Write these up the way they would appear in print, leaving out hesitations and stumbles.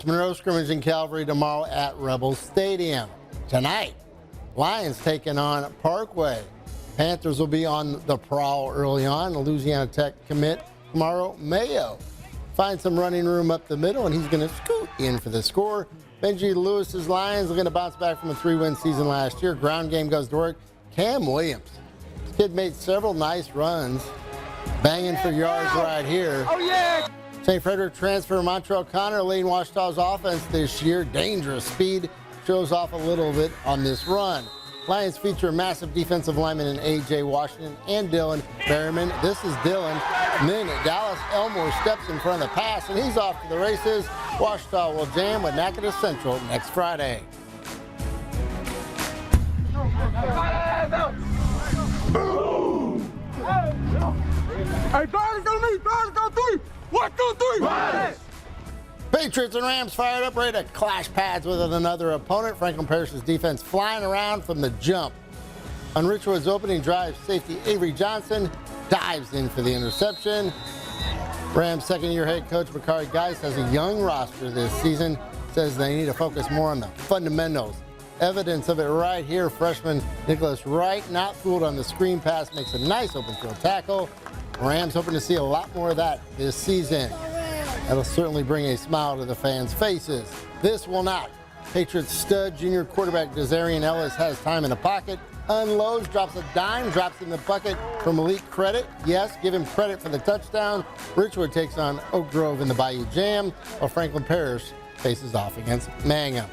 Monroe scrimmage in Calvary tomorrow at Rebel Stadium. Tonight, Lions taking on Parkway. Panthers will be on the prowl early on. The Louisiana Tech commit tomorrow. Mayo finds some running room up the middle, and he's going to scoot in for the score. Benji Lewis's Lions are going to bounce back from a 3-win season last year. Ground game goes to work. Cam Williams. This kid made several nice runs, banging for yards right here. Oh, yeah! St. Frederick transfer Montreal Connor leading Ouachita's offense this year. Dangerous speed shows off a little bit on this run. Lions feature a massive defensive lineman in A.J. Washington and Dylan Berryman. This is Dylan. And then Dallas Elmore steps in front of the pass, and he's off to the races. Ouachita will jam with Natchitoches Central next Friday. Hey, Dallas on me! Dallas on 3! 1, 2, 3! Right. Patriots and Rams fired up, ready to clash pads with another opponent. Franklin Parish's defense flying around from the jump. On Richwood's opening drive, safety Avery Johnson dives in for the interception. Rams second-year head coach Bakari Geis has a young roster this season. Says they need to focus more on the fundamentals. Evidence of it right here. Freshman Nicholas Wright, not fooled on the screen pass, makes a nice open field tackle. Rams hoping to see a lot more of that this season. That'll certainly bring a smile to the fans' faces. This will not. Patriots stud junior quarterback Desarian Ellis has time in the pocket, unloads, drops a dime, drops in the bucket for Malik Credit. Yes, give him credit for the touchdown. Richwood takes on Oak Grove in the Bayou Jam, while Franklin Parish faces off against Mangum.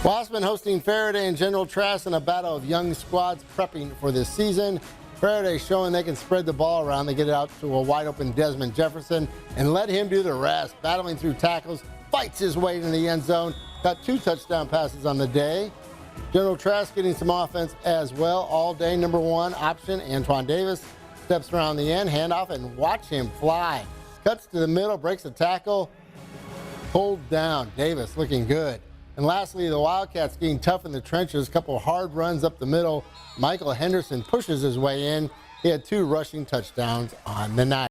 Wassman hosting Faraday and General Trask in a battle of young squads prepping for this season. Faraday showing they can spread the ball around. They get it out to a wide-open Desmond Jefferson and let him do the rest. Battling through tackles, fights his way into the end zone. Got 2 touchdown passes on the day. General Trask getting some offense as well all day. Number 1 option, Antoine Davis steps around the end, handoff, and watch him fly. Cuts to the middle, breaks a tackle, pulled down. Davis looking good. And lastly, the Wildcats getting tough in the trenches. A couple hard runs up the middle. Michael Henderson pushes his way in. He had 2 rushing touchdowns on the night.